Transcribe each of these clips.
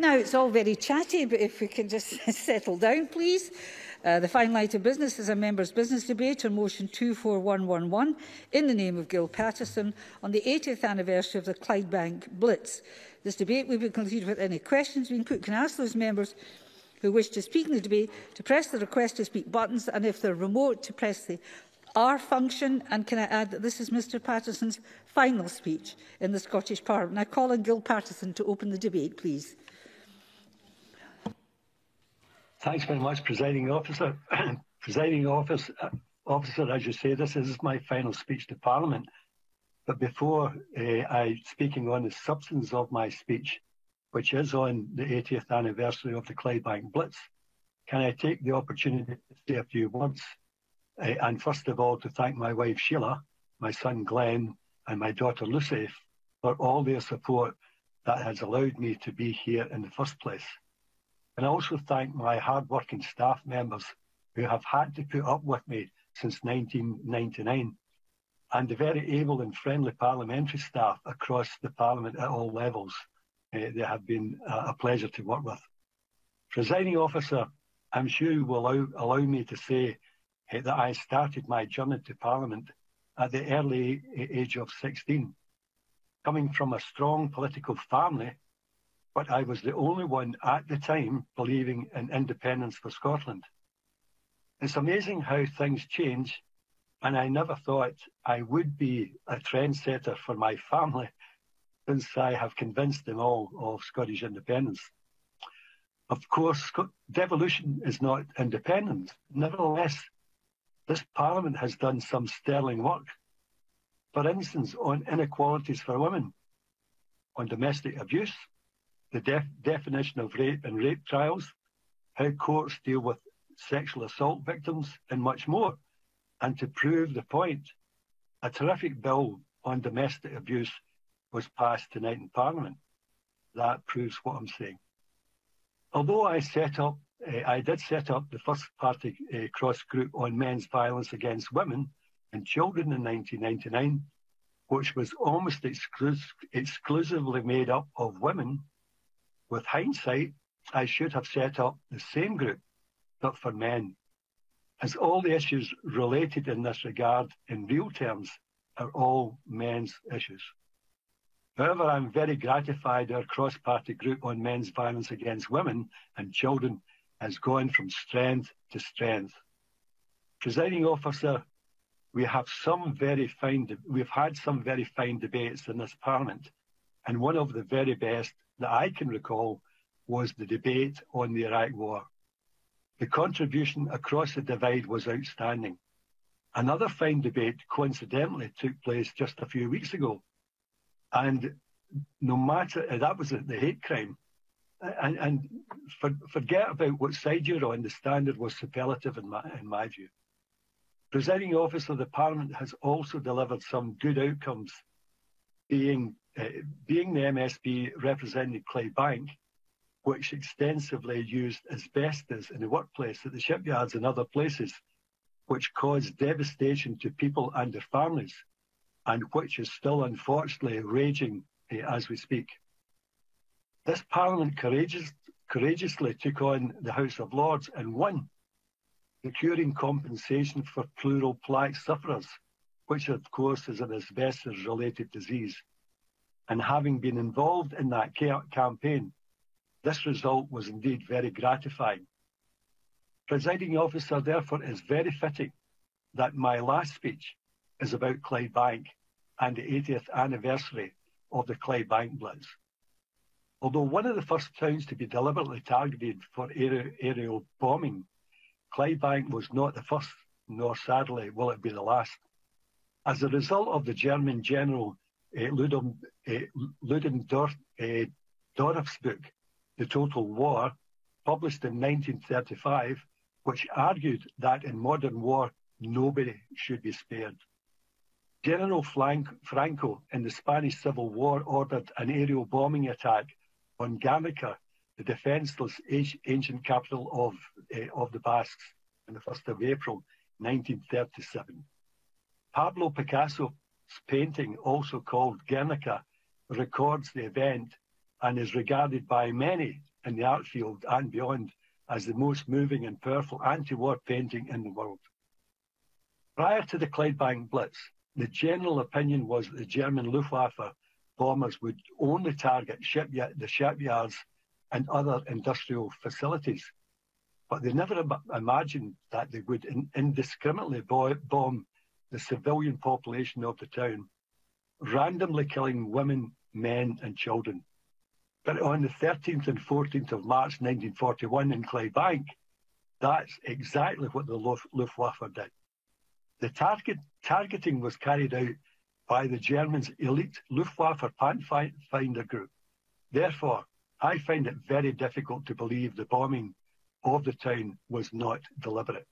Now, it's all very chatty, but if we can just settle down, please. The final item of business is a members' business debate on motion 24111 in the name of Gil Patterson on the 80th anniversary of the Clydebank Blitz. This debate will be concluded with any questions being put. Can I ask those members who wish to speak in the debate to press the request to speak buttons, and if they're remote, to press the R function? And can I add that this is Mr Patterson's final speech in the Scottish Parliament. I call on Gil Patterson to open the debate, please. Thanks very much, Presiding Officer. Presiding Officer, as you say, this is my final speech to Parliament. But before speaking on the substance of my speech, which is on the 80th anniversary of the Clydebank Blitz, can I take the opportunity to say a few words? And first of all, to thank my wife Sheila, my son Glenn, and my daughter Lucy for all their support that has allowed me to be here in the first place. And I also thank my hard-working staff members who have had to put up with me since 1999, and the very able and friendly parliamentary staff across the Parliament at all levels. They have been a pleasure to work with. Presiding Officer, I'm sure you will allow me to say that I started my journey to Parliament at the early age of 16, coming from a strong political family, but I was the only one at the time believing in independence for Scotland. It's amazing how things change, and I never thought I would be a trendsetter for my family since I have convinced them all of Scottish independence. Of course, devolution is not independence. Nevertheless, this Parliament has done some sterling work. For instance, on inequalities for women, on domestic abuse, the definition of rape and rape trials, how courts deal with sexual assault victims, and much more. And to prove the point, a terrific bill on domestic abuse was passed tonight in Parliament. That proves what I'm saying. Although I did set up the first party cross group on men's violence against women and children in 1999, which was almost exclusively made up of women, with hindsight, I should have set up the same group, but for men, as all the issues related in this regard in real terms are all men's issues. However, I'm very gratified our cross-party group on men's violence against women and children has gone from strength to strength. Presiding Officer, we've had some very fine debates in this Parliament, and one of the very best that I can recall was the debate on the Iraq War. The contribution across the divide was outstanding. Another fine debate coincidentally took place just a few weeks ago, and no matter, that was the hate crime. And forget about what side you're on, the standard was superlative in my view. Presiding Officer, the Parliament has also delivered some good outcomes, being the MSP representing Clydebank, which extensively used asbestos in the workplace at the shipyards and other places, which caused devastation to people and their families, and which is still unfortunately raging as we speak. This Parliament courageously took on the House of Lords and won, securing compensation for pleural plaque sufferers, which of course is an asbestos-related disease. And having been involved in that campaign, this result was indeed very gratifying. Presiding Officer, therefore, is very fitting that my last speech is about Clydebank and the 80th anniversary of the Clydebank Blitz. Although one of the first towns to be deliberately targeted for aerial bombing, Clydebank was not the first, nor sadly will it be the last. As a result of the German General Ludendorff's book, The Total War, published in 1935, which argued that in modern war, nobody should be spared. General Franco in the Spanish Civil War ordered an aerial bombing attack on Guernica, the defenceless ancient capital of the Basques, on the 1st of April, 1937. Pablo Picasso's painting, also called Guernica, records the event and is regarded by many in the art field and beyond as the most moving and powerful anti-war painting in the world. Prior to the Clydebank Blitz, the general opinion was that the German Luftwaffe bombers would only target the shipyards and other industrial facilities. But they never imagined that they would indiscriminately bomb the civilian population of the town, randomly killing women, men and children. But on the 13th and 14th of March 1941 in Clydebank, that's exactly what the Luftwaffe did. The targeting was carried out by the Germans' elite Luftwaffe Pathfinder group. Therefore, I find it very difficult to believe the bombing of the town was not deliberate.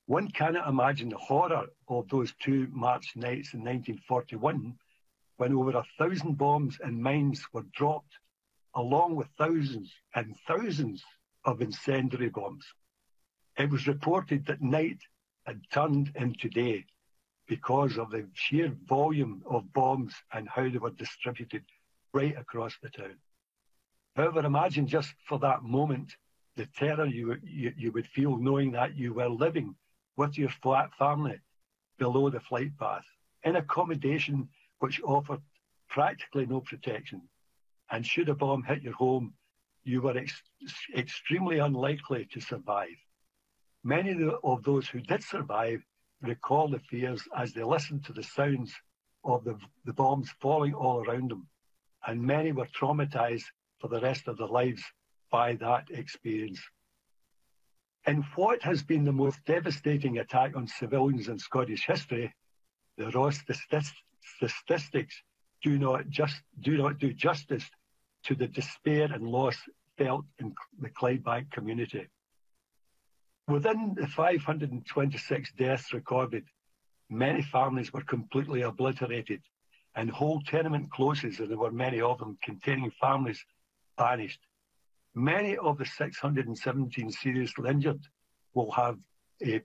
One cannot imagine the horror of those 2 March nights in 1941 when over 1,000 bombs and mines were dropped, along with thousands and thousands of incendiary bombs. It was reported that night had turned into day because of the sheer volume of bombs and how they were distributed right across the town. However, imagine just for that moment the terror you would feel knowing that you were living with your family below the flight path in accommodation which offered practically no protection. And should a bomb hit your home, you were extremely unlikely to survive. Many of those who did survive recall the fears as they listened to the sounds of the bombs falling all around them, and many were traumatized for the rest of their lives by that experience. In what has been the most devastating attack on civilians in Scottish history, the raw statistics do not do justice to the despair and loss felt in the Clydebank community. Within the 526 deaths recorded, many families were completely obliterated and whole tenement closes, and there were many of them containing families, vanished. Many of the 617 seriously injured will have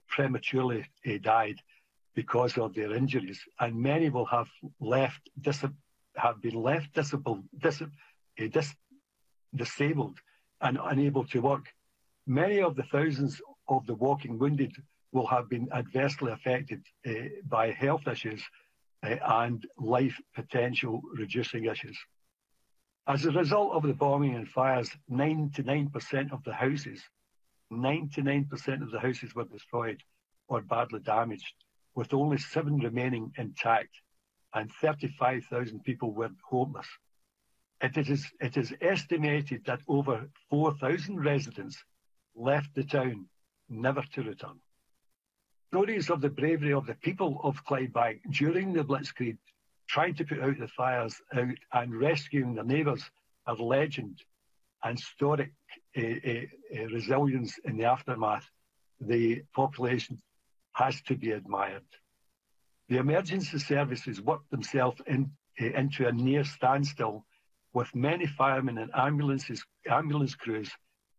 prematurely died because of their injuries, and many will have been left disabled and unable to work. Many of the thousands of the walking wounded will have been adversely affected by health issues and life potential reducing issues. As a result of the bombing and fires, 99% of the houses were destroyed or badly damaged, with only 7 remaining intact, and 35,000 people were homeless. It is estimated that over 4,000 residents left the town, never to return. Stories of the bravery of the people of Clydebank during the Blitzkrieg, trying to put out the fires and rescuing their neighbours, are legend and historic resilience in the aftermath. The population has to be admired. The emergency services worked themselves into a near standstill, with many firemen and ambulance crews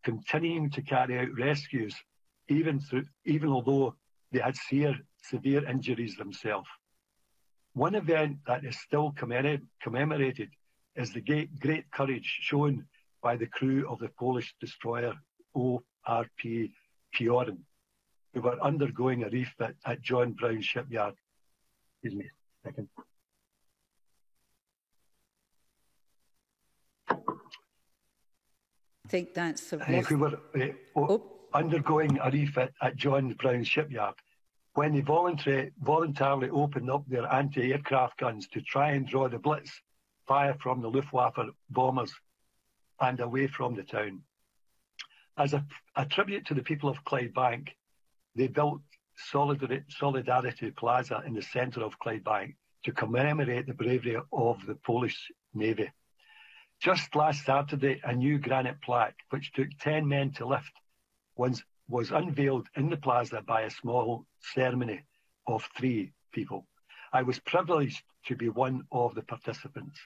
continuing to carry out rescues, even although they had severe injuries themselves. One event that is still commemorated is the great courage shown by the crew of the Polish destroyer ORP Piorin, who were undergoing a refit at John Brown Shipyard. Excuse me a second. I think that's who were undergoing a refit at John Brown Shipyard, when they voluntarily opened up their anti-aircraft guns to try and draw the Blitz fire from the Luftwaffe bombers and away from the town. As a tribute to the people of Clydebank, they built Solidarity Plaza in the centre of Clydebank to commemorate the bravery of the Polish Navy. Just last Saturday, a new granite plaque, which took 10 men to lift, was unveiled in the plaza by a small ceremony of 3 people. I was privileged to be one of the participants.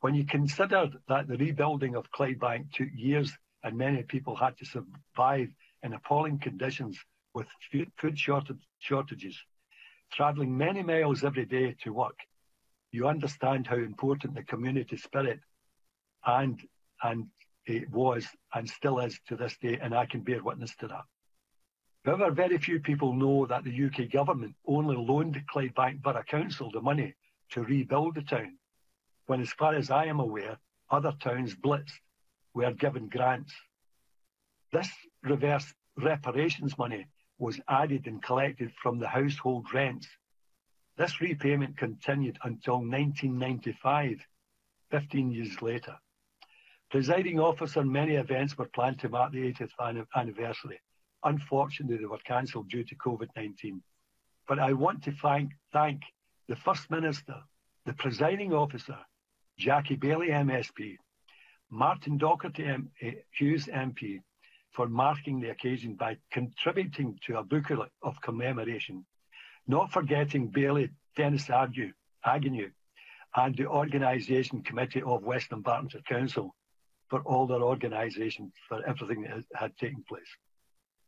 When you consider that the rebuilding of Clydebank took years and many people had to survive in appalling conditions with food shortages, travelling many miles every day to work, you understand how important the community spirit and it was and still is to this day, and I can bear witness to that. However, very few people know that the UK government only loaned Clydebank Borough Council the money to rebuild the town, when, as far as I am aware, other towns blitzed were given grants. This reverse reparations money was added and collected from the household rents. This repayment continued until 1995, 15 years later. Presiding officer, many events were planned to mark the 80th anniversary. Unfortunately, they were cancelled due to COVID-19. But I want to thank the First Minister, the presiding officer, Jackie Baillie MSP, Martin Docherty Hughes MP, for marking the occasion by contributing to a booklet of commemoration, not forgetting Baillie, Dennis Agnew, and the Organisation Committee of Western Bartonshire Council for all their organisation for everything that had taken place.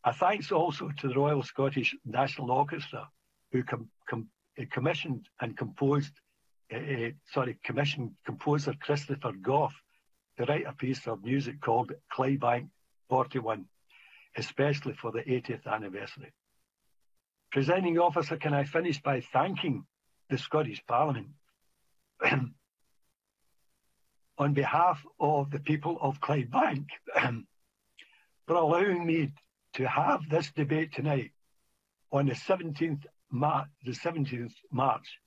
A thanks also to the Royal Scottish National Orchestra, who commissioned composer Christopher Goff to write a piece of music called Clydebank 41, especially for the 80th anniversary. Presiding officer, can I finish by thanking the Scottish Parliament on behalf of the people of Clydebank for allowing me to have this debate tonight on the 17th March,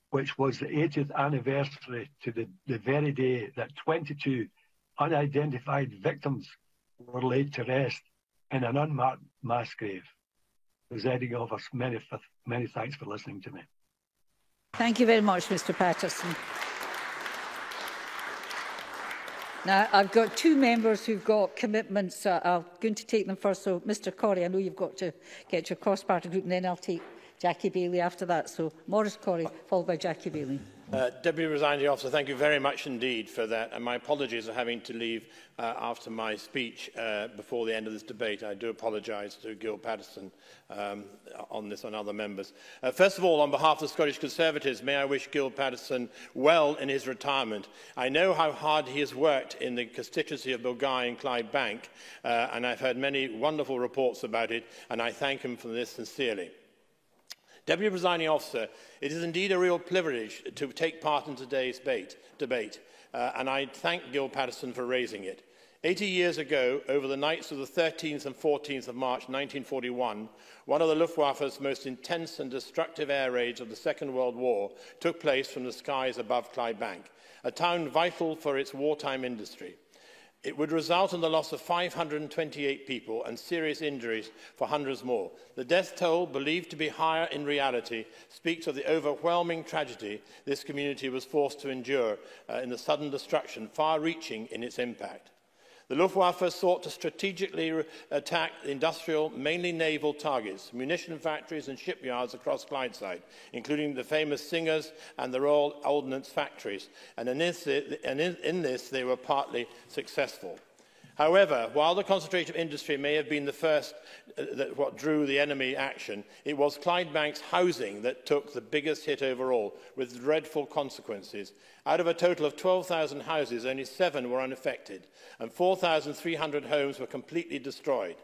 which was the 80th anniversary to the very day that 22 unidentified victims were laid to rest in an unmarked mass grave. Presiding officer, many thanks for listening to me. Thank you very much, Mr. Patterson. Now, I've got two members who've got commitments. I'm going to take them first. So, Mr. Corrie, I know you've got to get your cross-party group, and then I'll take Jackie Baillie after that. So, Maurice Corrie, followed by Jackie Baillie. Deputy Presiding Officer, thank you very much indeed for that. And my apologies for having to leave after my speech before the end of this debate. I do apologise to Gil Patterson on this and other members. First of all, on behalf of the Scottish Conservatives, may I wish Gil Patterson well in his retirement. I know how hard he has worked in the constituency of Bilguy and Clydebank, and I've heard many wonderful reports about it, and I thank him for this sincerely. Deputy Presiding Officer, it is indeed a real privilege to take part in today's debate, and I thank Gil Patterson for raising it. 80 years ago, over the nights of the 13th and 14th of March 1941, one of the Luftwaffe's most intense and destructive air raids of the Second World War took place from the skies above Clydebank, a town vital for its wartime industry. It would result in the loss of 528 people and serious injuries for hundreds more. The death toll, believed to be higher in reality, speaks of the overwhelming tragedy this community was forced to endure in the sudden destruction, far-reaching in its impact. The Luftwaffe sought to strategically attack industrial, mainly naval targets, munition factories and shipyards across Clydeside, including the famous Singers and the Royal Ordnance factories, and in this they were partly successful. However, while the concentration of industry may have been the first what drew the enemy action, it was Clydebank's housing that took the biggest hit overall, with dreadful consequences. Out of a total of 12,000 houses, only 7 were unaffected, and 4,300 homes were completely destroyed.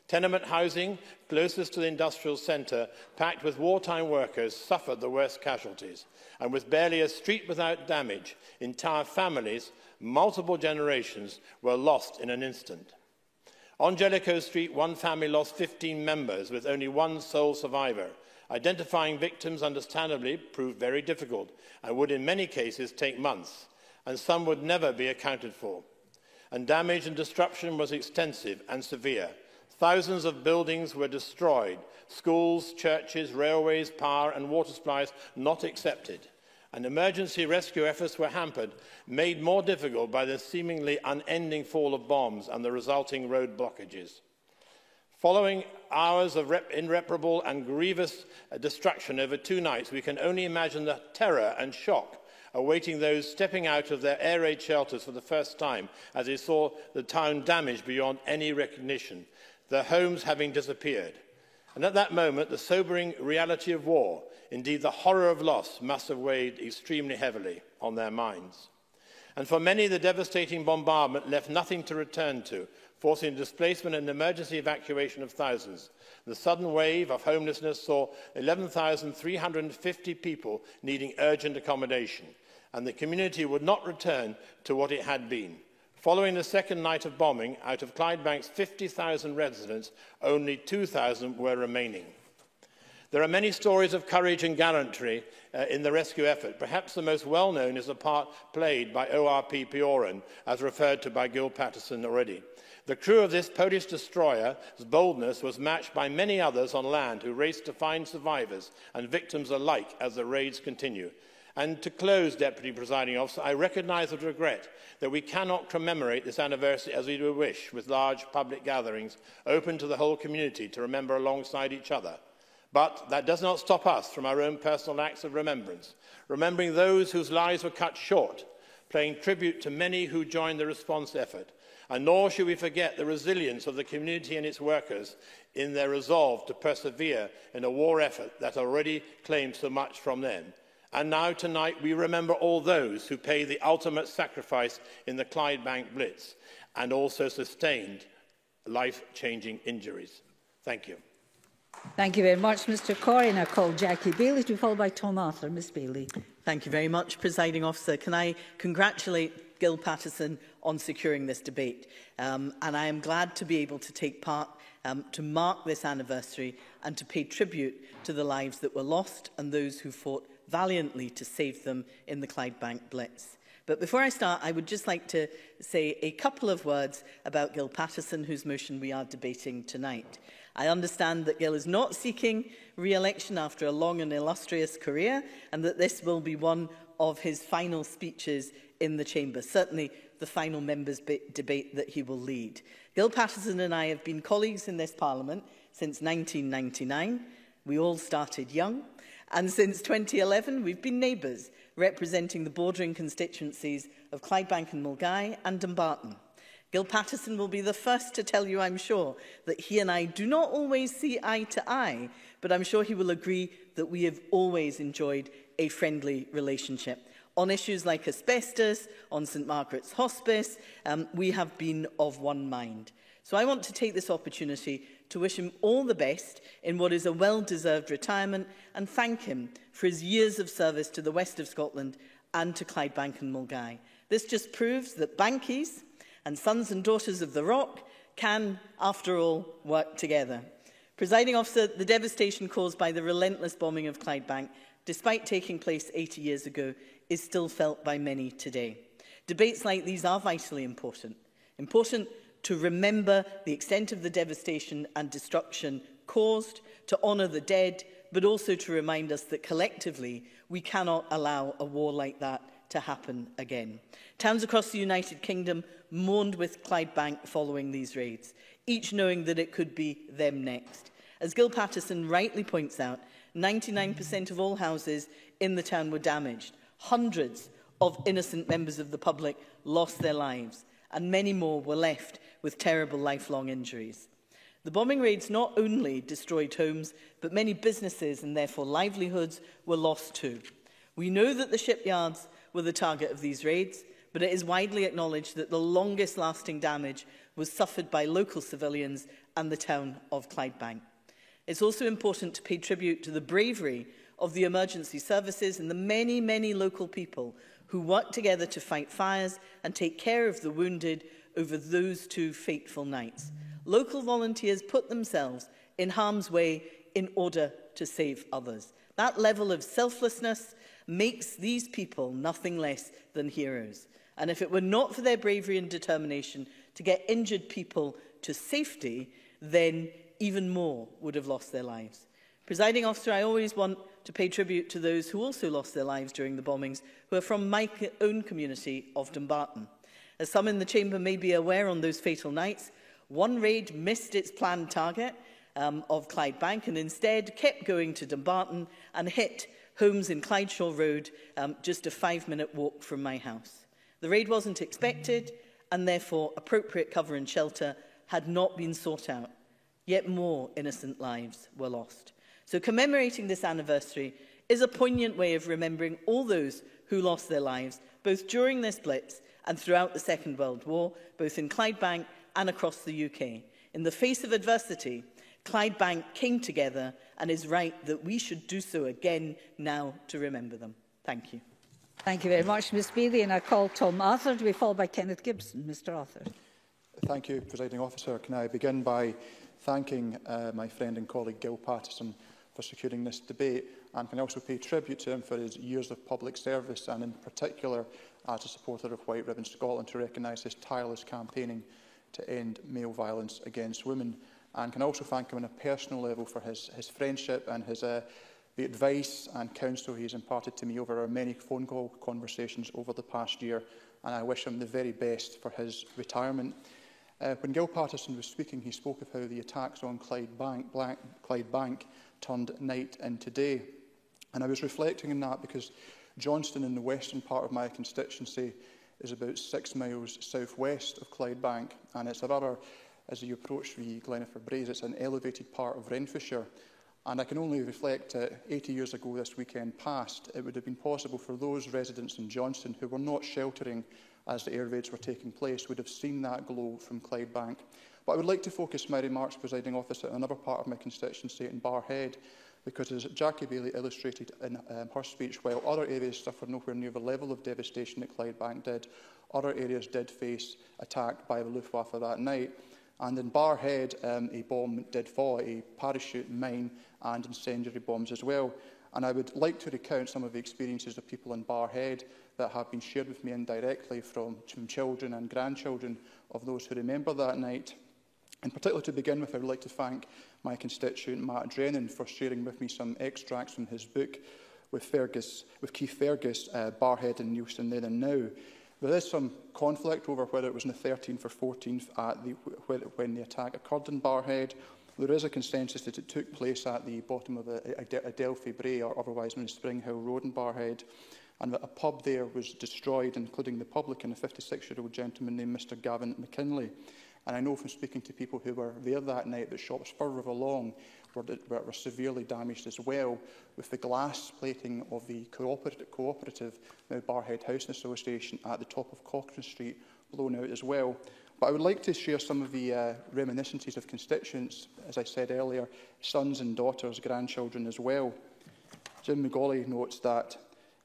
Tenement housing, closest to the industrial centre, packed with wartime workers, suffered the worst casualties. And with barely a street without damage, entire families, multiple generations, were lost in an instant. On Jellicoe Street, one family lost 15 members, with only one sole survivor. Identifying victims, understandably, proved very difficult and would in many cases take months, and some would never be accounted for. And damage and disruption was extensive and severe. Thousands of buildings were destroyed, schools, churches, railways, power and water supplies not accepted. And emergency rescue efforts were hampered, made more difficult by the seemingly unending fall of bombs and the resulting road blockages. Following hours of irreparable and grievous destruction over 2 nights, we can only imagine the terror and shock awaiting those stepping out of their air raid shelters for the first time as they saw the town damaged beyond any recognition, their homes having disappeared. And at that moment, the sobering reality of war, indeed the horror of loss, must have weighed extremely heavily on their minds. And for many, the devastating bombardment left nothing to return to, forcing displacement and emergency evacuation of thousands. The sudden wave of homelessness saw 11,350 people needing urgent accommodation, and the community would not return to what it had been. Following the second night of bombing, out of Clydebank's 50,000 residents, only 2,000 were remaining. There are many stories of courage and gallantry in the rescue effort. Perhaps the most well-known is the part played by ORP Pioran, as referred to by Gil Patterson already. The crew of this Polish destroyer's boldness was matched by many others on land who raced to find survivors and victims alike as the raids continue. And to close, Deputy Presiding Officer, I recognise with regret that we cannot commemorate this anniversary as we would wish, with large public gatherings open to the whole community to remember alongside each other. But that does not stop us from our own personal acts of remembrance, remembering those whose lives were cut short, paying tribute to many who joined the response effort. And nor should we forget the resilience of the community and its workers in their resolve to persevere in a war effort that already claimed so much from them. And now, tonight, we remember all those who paid the ultimate sacrifice in the Clydebank Blitz and also sustained life-changing injuries. Thank you. Thank you very much, Mr Corrie. And I call Jackie Bailey to be followed by Tom Arthur. Ms Bailey. Thank you very much, Presiding Officer. Can I congratulate Gil Patterson on securing this debate? And I am glad to be able to take part to mark this anniversary and to pay tribute to the lives that were lost and those who fought valiantly to save them in the Clydebank Blitz. But before I start, I would just like to say a couple of words about Gil Patterson, whose motion we are debating tonight. I understand that Gil is not seeking re-election after a long and illustrious career, and that this will be one of his final speeches in the Chamber, certainly the final members' debate that he will lead. Gil Patterson and I have been colleagues in this Parliament since 1999. We all started young. And since 2011, we've been neighbours, representing the bordering constituencies of Clydebank and Mulgai and Dumbarton. Gil Patterson will be the first to tell you, I'm sure, that he and I do not always see eye to eye, but I'm sure he will agree that we have always enjoyed a friendly relationship. On issues like asbestos, on St Margaret's Hospice, we have been of one mind. So I want to take this opportunity to wish him all the best in what is a well-deserved retirement and thank him for his years of service to the west of Scotland and to Clydebank and Mulgai. This just proves that Bankies and sons and daughters of the Rock can, after all, work together. Presiding Officer, the devastation caused by the relentless bombing of Clydebank, despite taking place 80 years ago, is still felt by many today. Debates like these are vitally important. Important to remember the extent of the devastation and destruction caused, to honour the dead, but also to remind us that collectively we cannot allow a war like that to happen again. Towns across the United Kingdom mourned with Clydebank following these raids, each knowing that it could be them next. As Gil Patterson rightly points out, 99% of all houses in the town were damaged. Hundreds of innocent members of the public lost their lives, and many more were left with terrible lifelong injuries. The bombing raids not only destroyed homes, but many businesses and therefore livelihoods were lost too. We know that the shipyards were the target of these raids, but it is widely acknowledged that the longest lasting damage was suffered by local civilians and the town of Clydebank. It's also important to pay tribute to the bravery of the emergency services and the many, many local people who worked together to fight fires and take care of the wounded over those 2 fateful nights. Local volunteers put themselves in harm's way in order to save others. That level of selflessness makes these people nothing less than heroes. And if it were not for their bravery and determination to get injured people to safety, then even more would have lost their lives. Presiding Officer, I always want to pay tribute to those who also lost their lives during the bombings, who are from my own community of Dumbarton. As some in the Chamber may be aware, on those fatal nights, one raid missed its planned target of Clydebank and instead kept going to Dumbarton and hit homes in Clydeshaw Road, just a 5-minute walk from my house. The raid wasn't expected, and therefore appropriate cover and shelter had not been sought out. Yet more innocent lives were lost. So commemorating this anniversary is a poignant way of remembering all those who lost their lives, both during this blitz and throughout the Second World War, both in Clydebank and across the UK. In the face of adversity, Clydebank came together and is right that we should do so again now to remember them. Thank you. Thank you very much, Ms Bailey. And I call Tom Arthur to be followed by Kenneth Gibson. Mr Arthur. Thank you, Presiding Officer. Can I begin by thanking my friend and colleague Gil Pattison for securing this debate, and can also pay tribute to him for his years of public service, and in particular as a supporter of White Ribbon Scotland, to recognise his tireless campaigning to end male violence against women. And can also thank him on a personal level for his friendship and the advice and counsel he has imparted to me over our many phone call conversations over the past year, and I wish him the very best for his retirement. When Gil Pattison was speaking, he spoke of how the attacks on Clydebank turned night into day. And I was reflecting on that because Johnston, in the western part of my constituency, is about 6 miles southwest of Clydebank, and it's a rather, as you approach the Glenaford Braes, it's an elevated part of Renfrewshire. And I can only reflect 80 years ago this weekend past, it would have been possible for those residents in Johnston who were not sheltering as the air raids were taking place would have seen that glow from Clydebank. But I would like to focus my remarks, Presiding Officer, on another part of my constituency in Barrhead, because as Jackie Bailey illustrated in her speech, while other areas suffered nowhere near the level of devastation that Clydebank did, other areas did face attack by the Luftwaffe that night. And in Barrhead, a bomb did fall, a parachute mine and incendiary bombs as well. And I would like to recount some of the experiences of people in Barrhead that have been shared with me indirectly from children and grandchildren of those who remember that night. In particular, to begin with, I would like to thank my constituent Matt Drennan for sharing with me some extracts from his book with Keith Fergus, Barrhead and Neilson Then and Now. There is some conflict over whether it was on the 13th or 14th when the attack occurred in Barrhead. There is a consensus that it took place at the bottom of Adelphi Brae, or otherwise known as Spring Hill Road in Barrhead, and that a pub there was destroyed, including the publican, a 56-year-old gentleman named Mr Gavin McKinley. And I know from speaking to people who were there that night that shops further along were severely damaged as well, with the glass plating of the cooperative, now Barrhead Housing Association, at the top of Cochrane Street blown out as well. But I would like to share some of the reminiscences of constituents, as I said earlier, sons and daughters, grandchildren as well. Jim McGauley notes that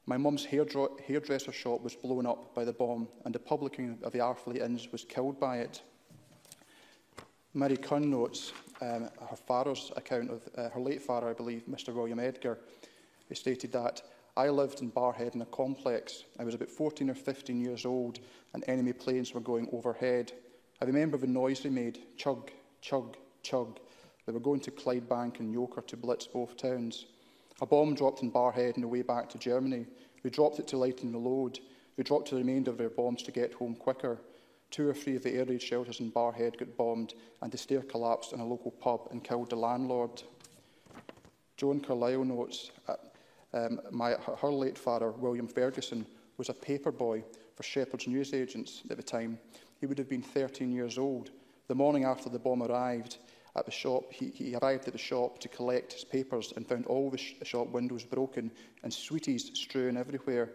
my mum's hairdresser shop was blown up by the bomb, and the publican of the Arfleet Inns was killed by it. Mary Cunn notes her father's account of her late father, I believe, Mr William Edgar, who stated that I lived in Barrhead in a complex. I was about 14 or 15 years old and enemy planes were going overhead. I remember the noise they made, chug, chug, chug. They were going to Clydebank and Yoker to blitz both towns. A bomb dropped in Barrhead on the way back to Germany. We dropped it to lighten the load. We dropped the remainder of their bombs to get home quicker. 2 or 3 of the air raid shelters in Barrhead got bombed, and the stair collapsed in a local pub and killed the landlord. Joan Carlyle notes her late father, William Ferguson, was a paper boy for Shepherd's newsagents at the time. He would have been 13 years old. The morning after the bomb arrived at the shop, he arrived at the shop to collect his papers and found all the shop windows broken and sweeties strewn everywhere.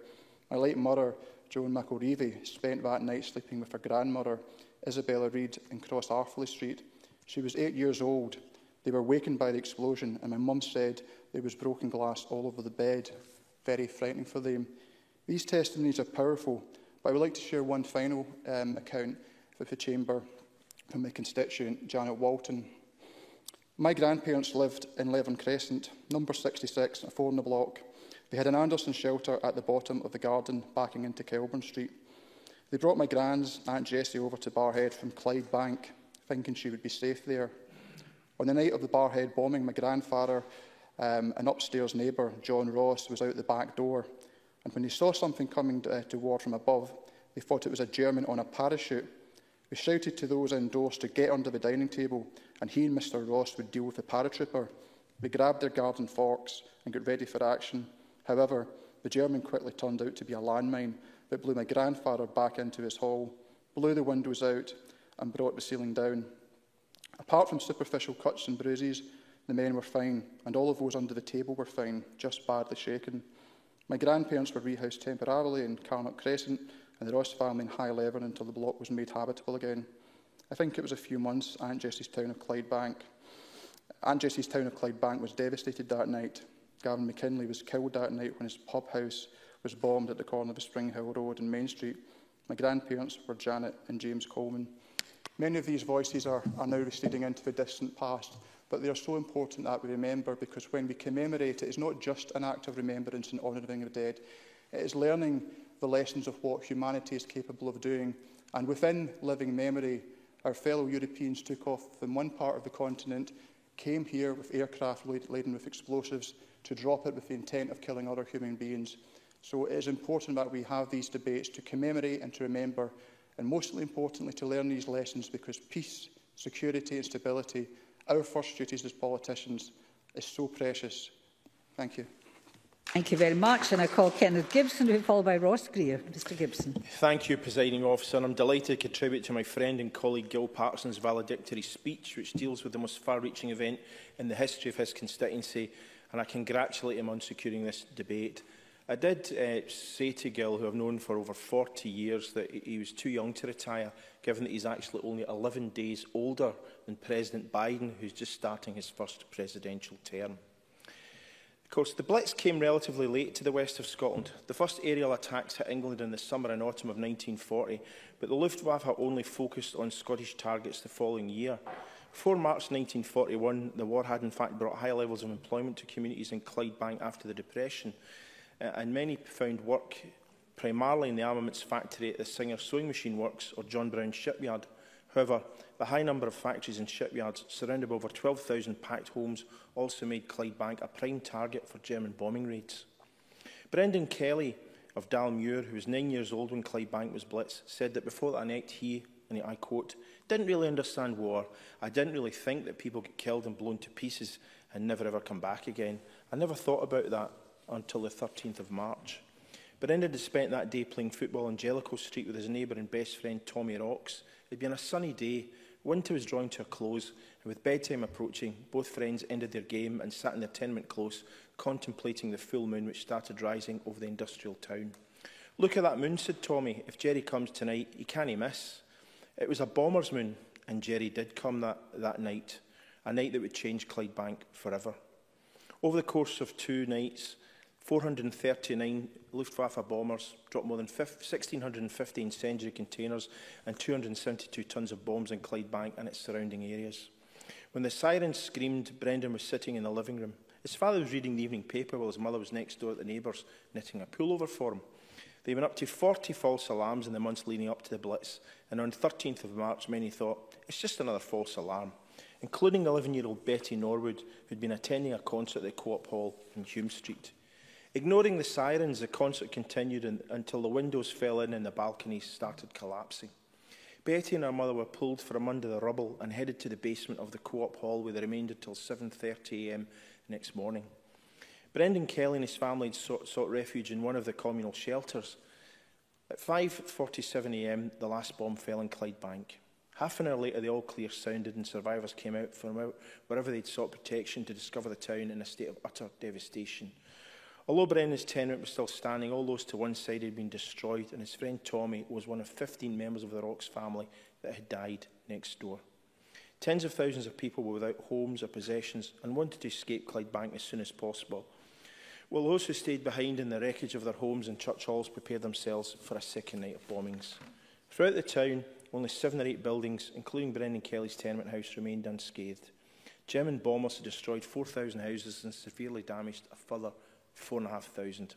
My late mother, Joan McElreevy, spent that night sleeping with her grandmother, Isabella Reid, in Cross Arfley Street. She was 8 years old. They were wakened by the explosion, and my mum said there was broken glass all over the bed. Very frightening for them. These testimonies are powerful, but I would like to share one final account with the Chamber from my constituent, Janet Walton. My grandparents lived in Levin Crescent, number 66, a 4 block. They had an Anderson shelter at the bottom of the garden backing into Kelburn Street. They brought my grand's Aunt Jessie over to Barrhead from Clydebank, thinking she would be safe there. On the night of the Barrhead bombing, my grandfather, an upstairs neighbour, John Ross, was out the back door. And when he saw something coming toward from above, they thought it was a German on a parachute. We shouted to those indoors to get under the dining table, and he and Mr Ross would deal with the paratrooper. We grabbed their garden forks and got ready for action. However, the German quickly turned out to be a landmine that blew my grandfather back into his hall, blew the windows out and brought the ceiling down. Apart from superficial cuts and bruises, the men were fine, and all of those under the table were fine, just badly shaken. My grandparents were rehoused temporarily in Carnock Crescent, and the Ross family in High Leven until the block was made habitable again. I think it was a few months. Aunt Jessie's town of Clydebank was devastated that night. Gavin McKinlay was killed that night when his pub house was bombed at the corner of Spring Hill Road and Main Street. My grandparents were Janet and James Coleman. Many of these voices are now receding into the distant past, but they are so important that we remember, because when we commemorate, it is not just an act of remembrance and honouring the dead. It is learning the lessons of what humanity is capable of doing. And within living memory, our fellow Europeans took off from one part of the continent, came here with aircraft laden with explosives to drop it with the intent of killing other human beings. So it is important that we have these debates to commemorate and to remember, and most importantly to learn these lessons, because peace, security and stability, our first duties as politicians, is so precious. Thank you. Thank you very much. And I call Kenneth Gibson, who followed by Ross Greer. Mr Gibson. Thank you, Presiding Officer. And I'm delighted to contribute to my friend and colleague Gil Patterson's valedictory speech, which deals with the most far-reaching event in the history of his constituency, and I congratulate him on securing this debate. I did say to Gil, who I've known for over 40 years, that he was too young to retire, given that he's actually only 11 days older than President Biden, who's just starting his first presidential term. Of course, the Blitz came relatively late to the west of Scotland. The first aerial attacks hit England in the summer and autumn of 1940, but the Luftwaffe only focused on Scottish targets the following year. Before March 1941, the war had in fact brought high levels of employment to communities in Clydebank after the Depression, and many found work primarily in the armaments factory at the Singer Sewing Machine Works or John Brown Shipyard. However, the high number of factories and shipyards, surrounded by over 12,000 packed homes, also made Clydebank a prime target for German bombing raids. Brendan Kelly of Dalmuir, who was 9 years old when Clydebank was blitzed, said that before that night he, and I quote, "didn't really understand war. I didn't really think that people get killed and blown to pieces and never ever come back again. I never thought about that until the 13th of March. Brendan had spent that day playing football on Jellicoe Street with his neighbour and best friend Tommy Rocks. It had been a sunny day, winter was drawing to a close, and with bedtime approaching, both friends ended their game and sat in their tenement close, contemplating the full moon which started rising over the industrial town. Look at that moon, said Tommy. If Jerry comes tonight, he can't miss. It was a bomber's moon, and Jerry did come that night, a night that would change Clydebank forever. Over the course of 2 nights, 439 Luftwaffe bombers dropped more than 1,650 incendiary containers and 272 tons of bombs in Clydebank and its surrounding areas. When the sirens screamed, Brendan was sitting in the living room. His father was reading the evening paper while his mother was next door at the neighbours knitting a pullover for him. They went up to 40 false alarms in the months leading up to the Blitz, and on 13th of March, many thought, it's just another false alarm, including 11-year-old Betty Norwood, who'd been attending a concert at the Co-op Hall in Hume Street. Ignoring the sirens, the concert continued until the windows fell in and the balconies started collapsing. Betty and her mother were pulled from under the rubble and headed to the basement of the Co-op Hall, where they remained until 7:30 a.m. next morning. Brendan Kelly and his family had sought refuge in one of the communal shelters. At 5:47 a.m, the last bomb fell in Clydebank. Half an hour later, the all-clear sounded and survivors came out from wherever they'd sought protection to discover the town in a state of utter devastation. Although Brendan's tenement was still standing, all those to one side had been destroyed, and his friend Tommy was one of 15 members of the Rocks family that had died next door. Tens of thousands of people were without homes or possessions and wanted to escape Clydebank as soon as possible, while those who stayed behind in the wreckage of their homes and church halls prepared themselves for a second night of bombings. Throughout the town, only 7 or 8 buildings, including Brendan Kelly's tenement house, remained unscathed. German bombers had destroyed 4,000 houses and severely damaged a further 4,500.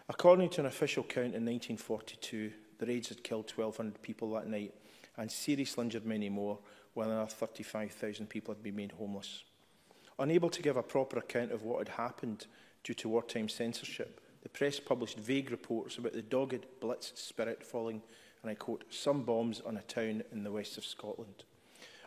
According to an official count in 1942, the raids had killed 1,200 people that night and seriously injured many more, while another 35,000 people had been made homeless. Unable to give a proper account of what had happened due to wartime censorship, the press published vague reports about the dogged Blitz spirit falling, and I quote, some bombs on a town in the west of Scotland.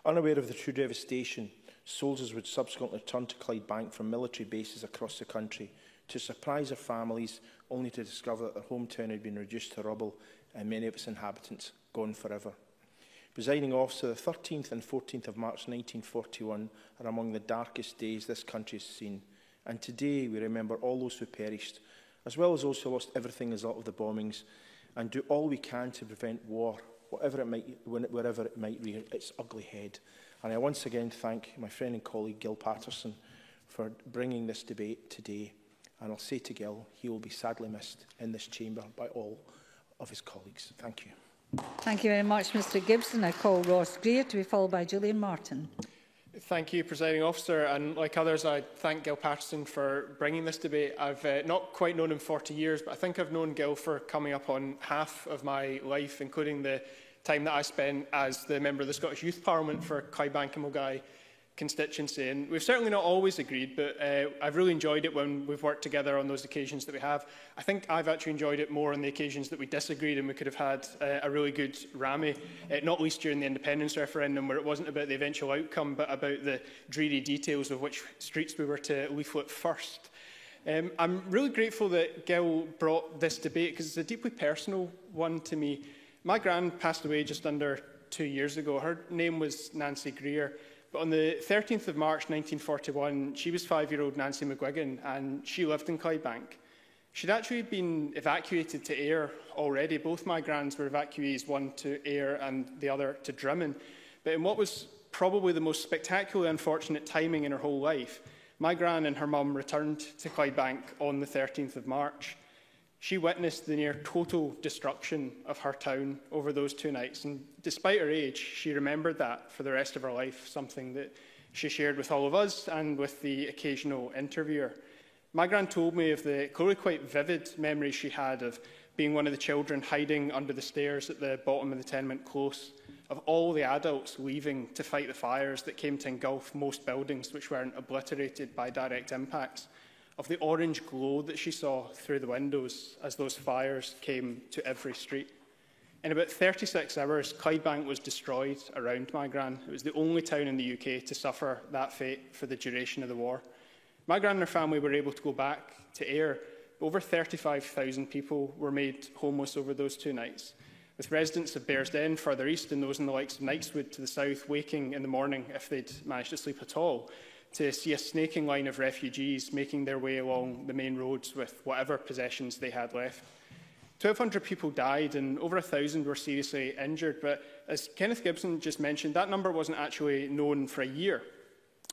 Unaware of the true devastation, soldiers would subsequently turn to Clydebank from military bases across the country to surprise their families, only to discover that their hometown had been reduced to rubble and many of its inhabitants gone forever. Presiding Officer, the 13th and 14th of March 1941 are among the darkest days this country has seen, and today we remember all those who perished, as well as those who lost everything as a result of the bombings, and do all we can to prevent war, wherever it might rear its ugly head. And I once again thank my friend and colleague Gil Patterson for bringing this debate today. And I'll say to Gil, he will be sadly missed in this chamber by all of his colleagues. Thank you. Thank you very much, Mr Gibson. I call Ross Greer to be followed by Gillian Martin. Thank you, Presiding Officer. And like others, I thank Gil Patterson for bringing this debate. I've not quite known him 40 years, but I think I've known Gil for coming up on half of my life, including the time that I spent as the member of the Scottish Youth Parliament for Clydebank and Mulgai constituency. And we've certainly not always agreed, but I've really enjoyed it when we've worked together on those occasions that we have. I think I've actually enjoyed it more on the occasions that we disagreed and we could have had a really good rammy, not least during the independence referendum, where it wasn't about the eventual outcome, but about the dreary details of which streets we were to leaflet first. I'm really grateful that Gil brought this debate because it's a deeply personal one to me. My gran passed away just under 2 years ago. Her name was Nancy Greer. But on the 13th of March 1941, she was 5-year-old Nancy McGuigan, and she lived in Clydebank. She'd actually been evacuated to Ayr already. Both my grans were evacuees, one to Ayr and the other to Drimmen. But in what was probably the most spectacularly unfortunate timing in her whole life, my gran and her mum returned to Clydebank on the 13th of March. She witnessed the near total destruction of her town over those 2 nights, and despite her age, she remembered that for the rest of her life, something that she shared with all of us and with the occasional interviewer. My gran told me of the clearly quite vivid memories she had of being one of the children hiding under the stairs at the bottom of the tenement close, of all the adults leaving to fight the fires that came to engulf most buildings which weren't obliterated by direct impacts, of the orange glow that she saw through the windows as those fires came to every street. In about 36 hours, Clydebank was destroyed around my gran. It was the only town in the UK to suffer that fate for the duration of the war. My gran and her family were able to go back to Ayr. Over 35,000 people were made homeless over those 2 nights, with residents of Bearsden further east and those in the likes of Knightswood to the south waking in the morning, if they'd managed to sleep at all, to see a snaking line of refugees making their way along the main roads with whatever possessions they had left. 1,200 people died and over 1,000 were seriously injured, but as Kenneth Gibson just mentioned, that number wasn't actually known for a year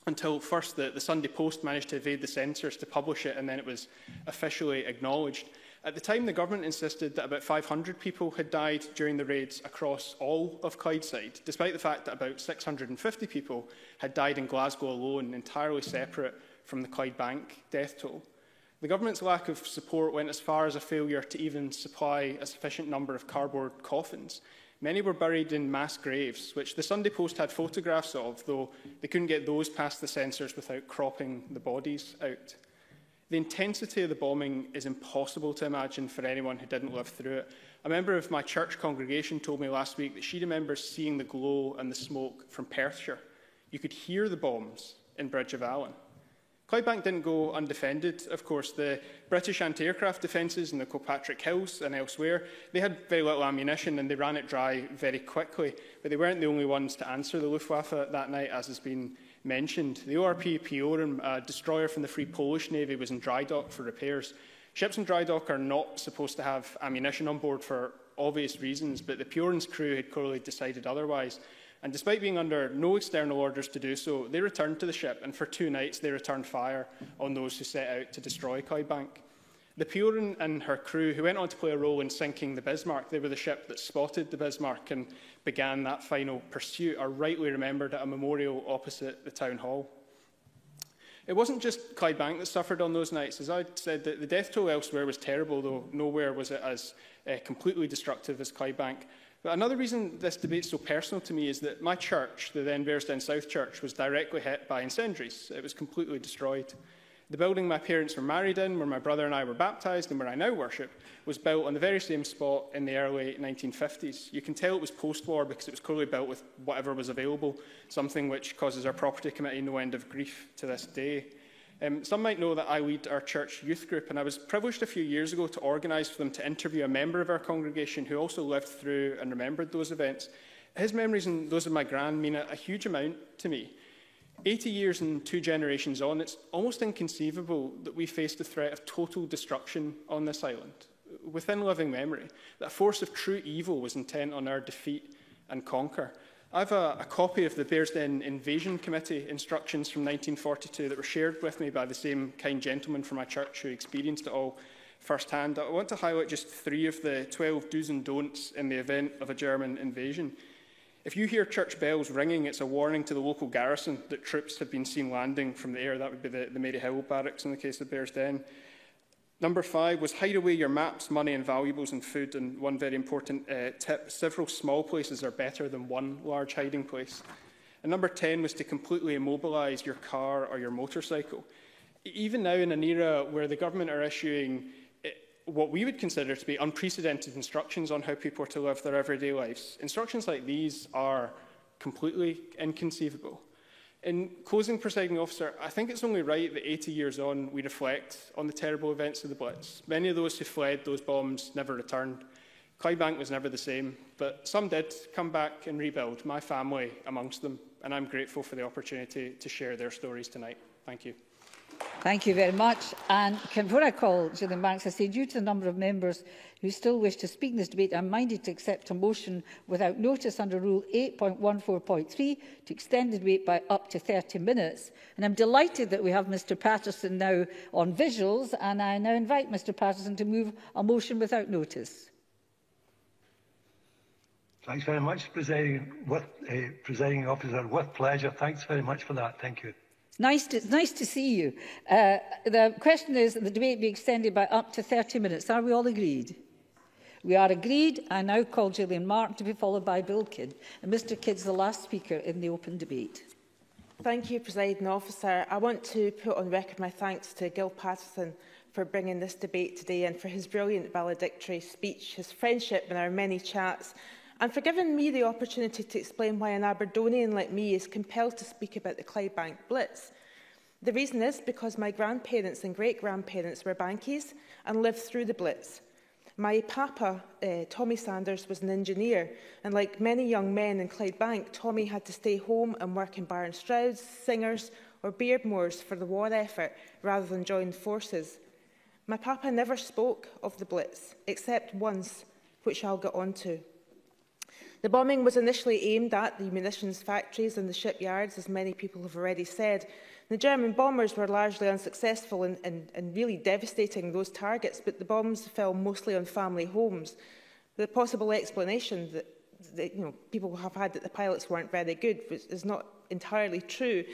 until first the Sunday Post managed to evade the censors to publish it, and then it was officially acknowledged. At the time, the government insisted that about 500 people had died during the raids across all of Clydeside, despite the fact that about 650 people had died in Glasgow alone, entirely separate from the Clydebank death toll. The government's lack of support went as far as a failure to even supply a sufficient number of cardboard coffins. Many were buried in mass graves, which the Sunday Post had photographs of, though they couldn't get those past the censors without cropping the bodies out. The intensity of the bombing is impossible to imagine for anyone who didn't live through it. A member of my church congregation told me last week that she remembers seeing the glow and the smoke from Perthshire. You could hear the bombs in Bridge of Allen. Clydebank didn't go undefended. Of course, the British anti-aircraft defences in the Kilpatrick Hills and elsewhere, they had very little ammunition and they ran it dry very quickly. But they weren't the only ones to answer the Luftwaffe that night, as has been mentioned. The ORP Piorum, a destroyer from the Free Polish Navy, was in dry dock for repairs. Ships in dry dock are not supposed to have ammunition on board for obvious reasons, but the Piorum's crew had clearly decided otherwise. And despite being under no external orders to do so, they returned to the ship, and for 2 nights they returned fire on those who set out to destroy Clydebank. The Piorum and her crew, who went on to play a role in sinking the Bismarck, they were the ship that spotted the Bismarck and began that final pursuit, are rightly remembered at a memorial opposite the town hall. It wasn't just Clydebank that suffered on those nights. As I said, the death toll elsewhere was terrible, though nowhere was it as completely destructive as Clydebank. But another reason this debate is so personal to me is that my church, the then Bearsden South Church, was directly hit by incendiaries. It was completely destroyed. The building my parents were married in, where my brother and I were baptised and where I now worship, was built on the very same spot in the early 1950s. You can tell it was post-war because it was clearly built with whatever was available, something which causes our property committee no end of grief to this day. Some might know that I lead our church youth group, and I was privileged a few years ago to organise for them to interview a member of our congregation who also lived through and remembered those events. His memories and those of my gran mean a huge amount to me. 80 years and 2 generations on, it's almost inconceivable that we faced the threat of total destruction on this island. within living memory, that a force of true evil was intent on our defeat and conquer. I have a copy of the Bearsden Invasion Committee instructions from 1942 that were shared with me by the same kind gentleman from my church who experienced it all firsthand. I want to highlight just 3 of the 12 do's and don'ts in the event of a German invasion. If you hear church bells ringing, it's a warning to the local garrison that troops have been seen landing from the air. That would be the Maryhill barracks in the case of Bearsden. Number 5 was hide away your maps, money and valuables and food. And one very important tip, several small places are better than one large hiding place. And number 10 was to completely immobilise your car or your motorcycle. Even now in an era where the government are issuing what we would consider to be unprecedented instructions on how people are to live their everyday lives, instructions like these are completely inconceivable. In closing, Presiding Officer, I think it's only right that 80 years on we reflect on the terrible events of the Blitz. Many of those who fled those bombs never returned. Clydebank was never the same, but some did come back and rebuild, my family amongst them, and I'm grateful for the opportunity to share their stories tonight. Thank you. Thank you very much. And before I call Gillian Banks, I say due to the number of members who still wish to speak in this debate, I'm minded to accept a motion without notice under Rule 8.14.3 to extend the debate by up to 30 minutes. And I'm delighted that we have Mr Patterson now on visuals, and I now invite Mr Patterson to move a motion without notice. Thanks very much, Presiding Officer. With pleasure. Thanks very much for that. Thank you. It's nice to see you. The question is that the debate be extended by up to 30 minutes. Are we all agreed? We are agreed. I now call Gillian Martin to be followed by Bill Kidd. And Mr Kidd's the last speaker in the open debate. Thank you, Presiding Officer. I want to put on record my thanks to Gil Patterson for bringing this debate today and for his brilliant valedictory speech, his friendship and our many chats, and for giving me the opportunity to explain why an Aberdonian like me is compelled to speak about the Clydebank Blitz. The reason is because my grandparents and great-grandparents were Bankies and lived through the Blitz. My papa, Tommy Sanders, was an engineer, and like many young men in Clydebank, Tommy had to stay home and work in Baron Stroud's, Singers or Beardmore's for the war effort rather than join forces. My papa never spoke of the Blitz, except once, which I'll get on to. The bombing was initially aimed at the munitions factories and the shipyards, as many people have already said. The German bombers were largely unsuccessful in really devastating those targets, but the bombs fell mostly on family homes. The possible explanation that people have had that the pilots weren't very good is not entirely true,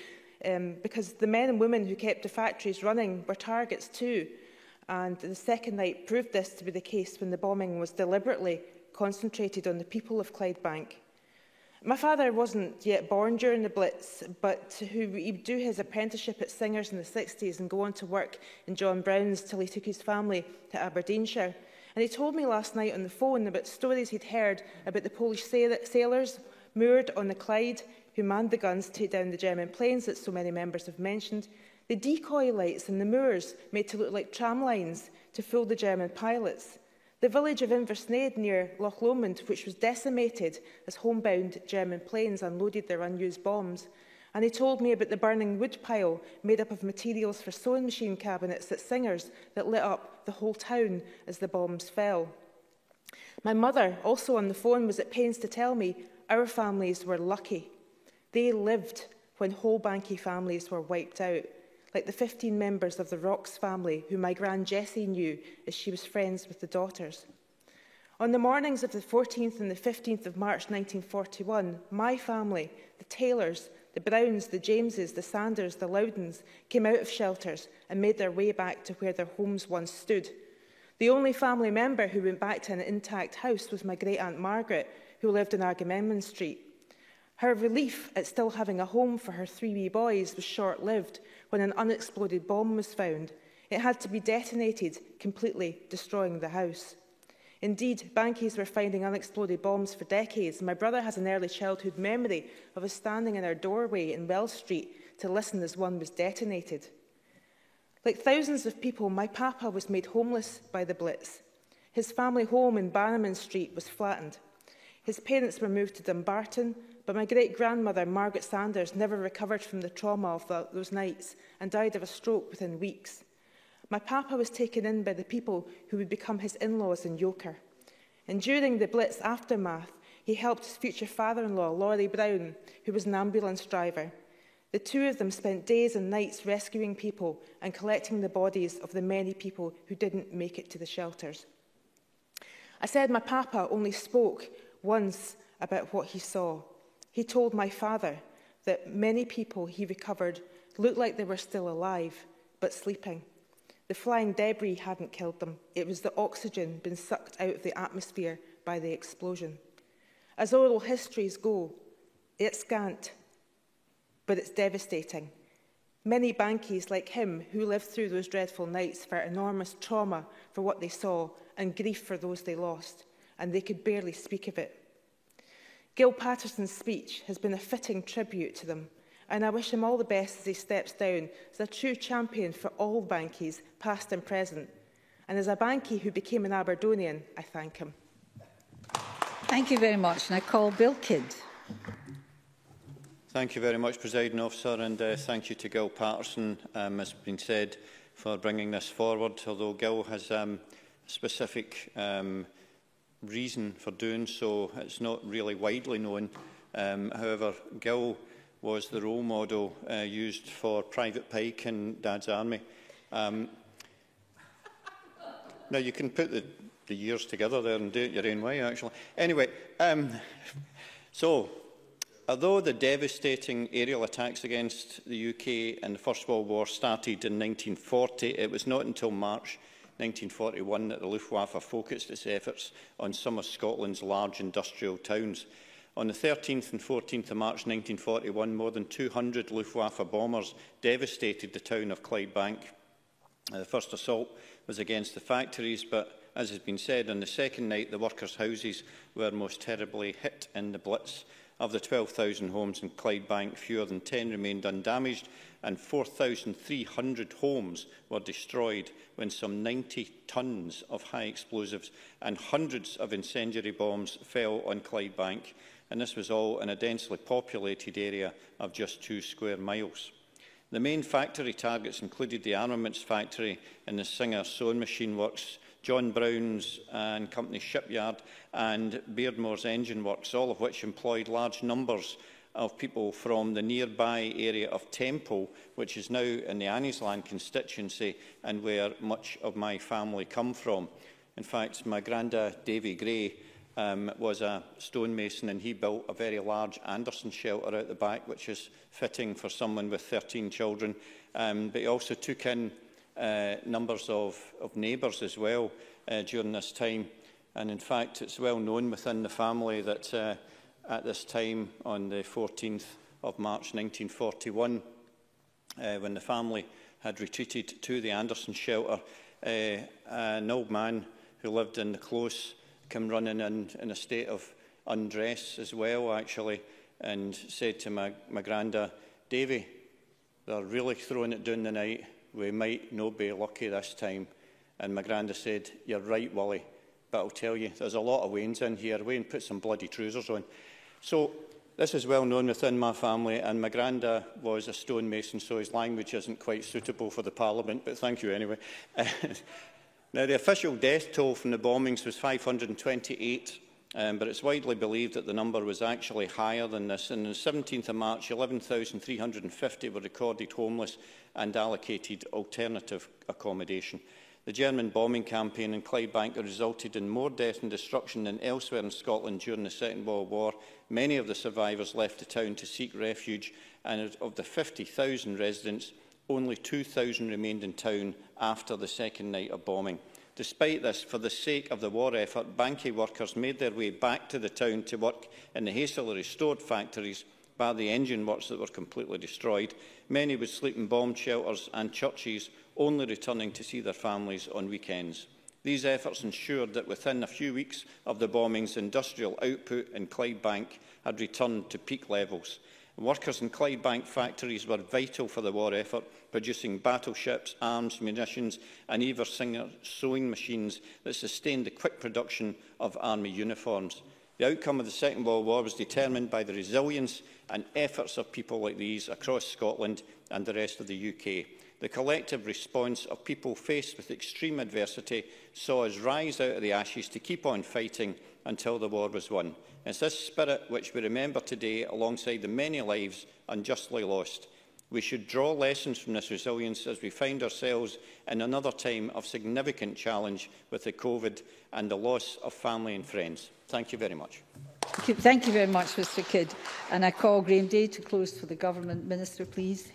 because the men and women who kept the factories running were targets too. And the second night proved this to be the case when the bombing was deliberately concentrated on the people of Clydebank. My father wasn't yet born during the Blitz, but he would do his apprenticeship at Singers in the 60s and go on to work in John Brown's till he took his family to Aberdeenshire. And he told me last night on the phone about stories he'd heard about the Polish sailors moored on the Clyde who manned the guns to take down the German planes that so many members have mentioned. The decoy lights and the moors made to look like tram lines to fool the German pilots. The village of Inversnaid near Loch Lomond, which was decimated as homebound German planes unloaded their unused bombs. And he told me about the burning wood pile made up of materials for sewing machine cabinets at Singers that lit up the whole town as the bombs fell. My mother, also on the phone, was at pains to tell me our families were lucky. They lived when whole Bankie families were wiped out, like the 15 members of the Rocks family who my Gran Jessie knew as she was friends with the daughters. On the mornings of the 14th and the 15th of March 1941, my family, the Taylors, the Browns, the Jameses, the Sanders, the Loudons, came out of shelters and made their way back to where their homes once stood. The only family member who went back to an intact house was my great-aunt Margaret, who lived in Agamemnon Street. Her relief at still having a home for her 3 wee boys was short-lived when an unexploded bomb was found. It had to be detonated, completely destroying the house. Indeed, Bankies were finding unexploded bombs for decades. My brother has an early childhood memory of us standing in our doorway in Wells Street to listen as one was detonated. Like thousands of people, my papa was made homeless by the Blitz. His family home in Bannerman Street was flattened. His parents were moved to Dumbarton, but my great-grandmother, Margaret Sanders, never recovered from the trauma of those nights and died of a stroke within weeks. My papa was taken in by the people who would become his in-laws in Yoker. And during the Blitz aftermath, he helped his future father-in-law, Laurie Brown, who was an ambulance driver. The two of them spent days and nights rescuing people and collecting the bodies of the many people who didn't make it to the shelters. I said my papa only spoke once about what he saw. He told my father that many people he recovered looked like they were still alive, but sleeping. The flying debris hadn't killed them. It was the oxygen being sucked out of the atmosphere by the explosion. As oral histories go, it's scant, but it's devastating. Many Bankies like him who lived through those dreadful nights felt enormous trauma for what they saw and grief for those they lost, and they could barely speak of it. Gil Patterson's speech has been a fitting tribute to them, and I wish him all the best as he steps down as a true champion for all Bankies, past and present. And as a Bankie who became an Aberdonian, I thank him. Thank you very much. And I call Bill Kidd. Thank you very much, Presiding Officer, and thank you to Gil Patterson, as has been said, for bringing this forward, although Gil has a specific reason for doing so. It's not really widely known. However, Gil was the role model used for Private Pike in Dad's Army. Now, you can put the years together there and do it your own way, actually. Anyway, although the devastating aerial attacks against the UK in the First World War started in 1940, it was not until March 1941 that the Luftwaffe focused its efforts on some of Scotland's large industrial towns. On the 13th and 14th of March 1941, more than 200 Luftwaffe bombers devastated the town of Clydebank. The first assault was against the factories, but as has been said, on the second night, the workers' houses were most terribly hit in the Blitz. Of the 12,000 homes in Clydebank, fewer than 10 remained undamaged, and 4,300 homes were destroyed when some 90 tonnes of high explosives and hundreds of incendiary bombs fell on Clydebank, and this was all in a densely populated area of just 2 square miles. The main factory targets included the armaments factory and the Singer Sewing Machine Works, John Brown's and Company Shipyard and Beardmore's Engine Works, all of which employed large numbers of people from the nearby area of Temple, which is now in the Anniesland constituency and where much of my family come from. In fact, my granda, Davy Gray, was a stonemason, and he built a very large Anderson shelter out the back, which is fitting for someone with 13 children. But he also took in numbers of neighbours as well during this time. And in fact, it's well known within the family that at this time, on the 14th of March 1941, when the family had retreated to the Anderson shelter, an old man who lived in the close came running in a state of undress as well, actually, and said to my granda, "Davy, they're really throwing it down the night. We might not be lucky this time." And my granda said, "You're right, Willie, but I'll tell you, there's a lot of Waynes in here. Wayne put some bloody trousers on." So this is well known within my family, and my granda was a stonemason, so his language isn't quite suitable for the Parliament, but thank you anyway. Now, the official death toll from the bombings was 528, but it's widely believed that the number was actually higher than this. And on the 17th of March, 11,350 were recorded homeless and allocated alternative accommodation. The German bombing campaign in Clydebank resulted in more death and destruction than elsewhere in Scotland during the Second World War. Many of the survivors left the town to seek refuge, and of the 50,000 residents, only 2,000 remained in town after the second night of bombing. Despite this, for the sake of the war effort, Bankie workers made their way back to the town to work in the hastily restored factories, bar the engine works that were completely destroyed. Many would sleep in bomb shelters and churches, only returning to see their families on weekends. These efforts ensured that within a few weeks of the bombings, industrial output in Clydebank had returned to peak levels. Workers in Clydebank factories were vital for the war effort, producing battleships, arms, munitions and even Singer sewing machines that sustained the quick production of army uniforms. The outcome of the Second World War was determined by the resilience and efforts of people like these across Scotland and the rest of the UK. The collective response of people faced with extreme adversity saw us rise out of the ashes to keep on fighting until the war was won. It's this spirit which we remember today alongside the many lives unjustly lost. We should draw lessons from this resilience as we find ourselves in another time of significant challenge with the COVID and the loss of family and friends. Thank you very much. Thank you very much, Mr Kidd. And I call Graham Day to close for the Government Minister, please.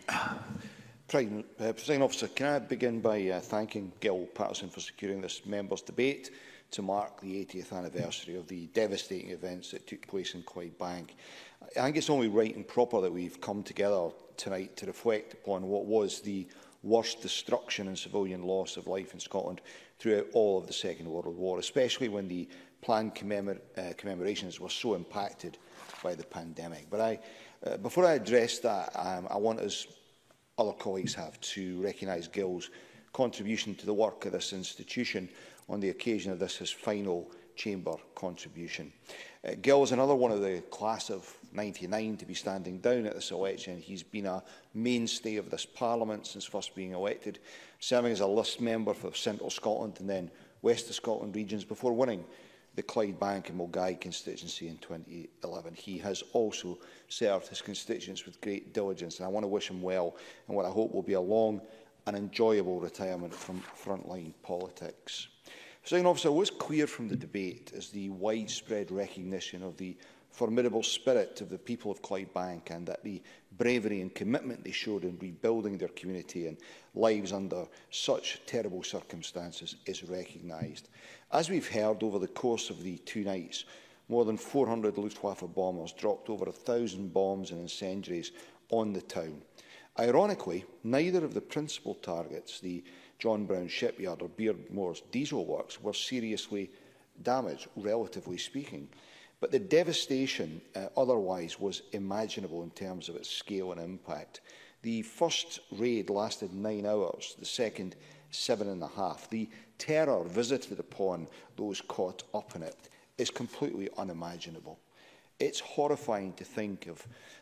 Presiding Officer, can I begin by thanking Gil Patterson for securing this members' debate to mark the 80th anniversary of the devastating events that took place in Clydebank. I think it's only right and proper that we've come together tonight to reflect upon what was the worst destruction and civilian loss of life in Scotland throughout all of the Second World War, especially when the planned commemorations were so impacted by the pandemic. But before I address that, I want, as other colleagues have, to recognise Gil's contribution to the work of this institution on the occasion of this, his final chamber contribution. Gil is another one of the class of '99 to be standing down at this election. He's been a mainstay of this Parliament since first being elected, serving as a list member for Central Scotland and then West of Scotland regions before winning the Clydebank and Mulgai constituency in 2011. He has also served his constituents with great diligence, and I want to wish him well in what I hope will be a long and enjoyable retirement from frontline politics. Presiding Officer, what's clear from the debate is the widespread recognition of the formidable spirit of the people of Clydebank, and that the bravery and commitment they showed in rebuilding their community and lives under such terrible circumstances is recognised. As we've heard over the course of the 2 nights, more than 400 Luftwaffe bombers dropped over 1,000 bombs and incendiaries on the town. Ironically, neither of the principal targets, the John Brown Shipyard or Beardmore's diesel works, were seriously damaged, relatively speaking. But the devastation otherwise was imaginable in terms of its scale and impact. The first raid lasted 9 hours, the second 7.5. The terror visited upon those caught up in it is completely unimaginable. It's horrifying to think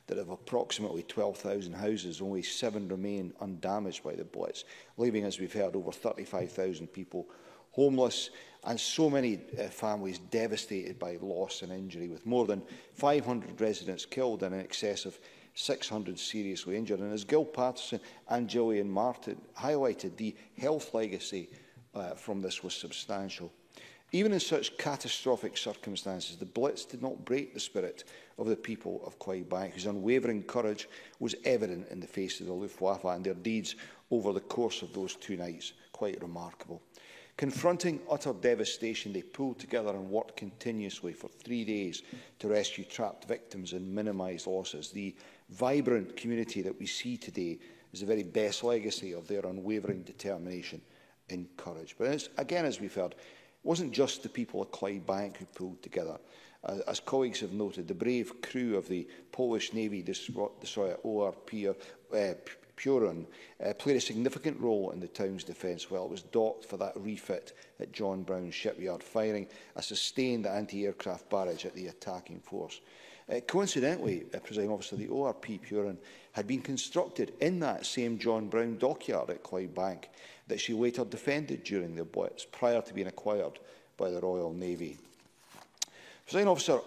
that of approximately 12,000 houses, only 7 remain undamaged by the Blitz, leaving, as we've heard, over 35,000 people homeless, and so many families devastated by loss and injury, with more than 500 residents killed and in excess of 600 seriously injured. And as Gil Patterson and Gillian Martin highlighted, the health legacy from this was substantial. Even in such catastrophic circumstances, the Blitz did not break the spirit of the people of Clydebank, whose unwavering courage was evident in the face of the Luftwaffe, and their deeds over the course of those 2 nights quite remarkable. Confronting utter devastation, they pulled together and worked continuously for 3 days to rescue trapped victims and minimise losses. The vibrant community that we see today is the very best legacy of their unwavering determination and courage. But again, as we've heard, it wasn't just the people of Clydebank who pulled together. As colleagues have noted, the brave crew of the Polish Navy destroyer ORP Puron played a significant role in the town's defence while it was docked for that refit at John Brown Shipyard, firing a sustained anti-aircraft barrage at the attacking force. Coincidentally, Presiding Officer, the ORP Puron had been constructed in that same John Brown dockyard at Clydebank that she later defended during the Blitz, prior to being acquired by the Royal Navy. Presiding Officer,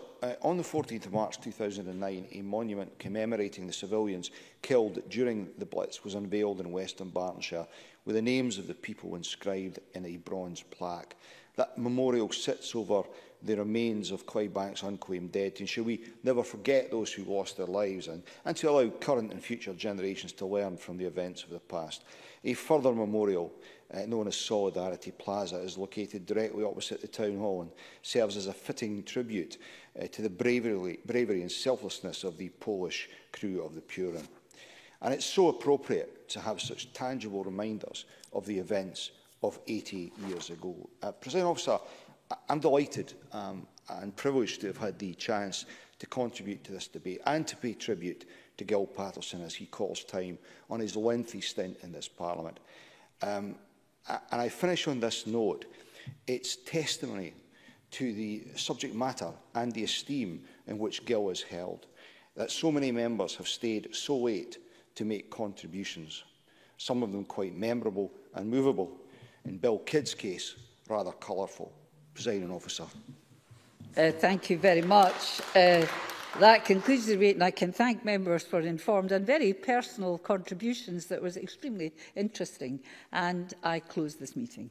on the 14th of March 2009, a monument commemorating the civilians killed during the Blitz was unveiled in Western Bartonshire, with the names of the people inscribed in a bronze plaque. That memorial sits over the remains of Clydebank's unclaimed dead to ensure we never forget those who lost their lives, and to allow current and future generations to learn from the events of the past. A further memorial, known as Solidarity Plaza, is located directly opposite the Town Hall and serves as a fitting tribute to the bravery and selflessness of the Polish crew of the Puron. And it's so appropriate to have such tangible reminders of the events of 80 years ago. Presiding Officer, I'm delighted and privileged to have had the chance to contribute to this debate and to pay tribute to Gil Patterson as he calls time on his lengthy stint in this Parliament. And I finish on this note. It's testimony to the subject matter and the esteem in which Gil is held, that so many members have stayed so late to make contributions. some of them quite memorable and movable. In Bill Kidd's case, rather colourful. Presiding Officer. Thank you very much. That concludes the debate, and I can thank members for informed and very personal contributions that was extremely interesting. And I close this meeting.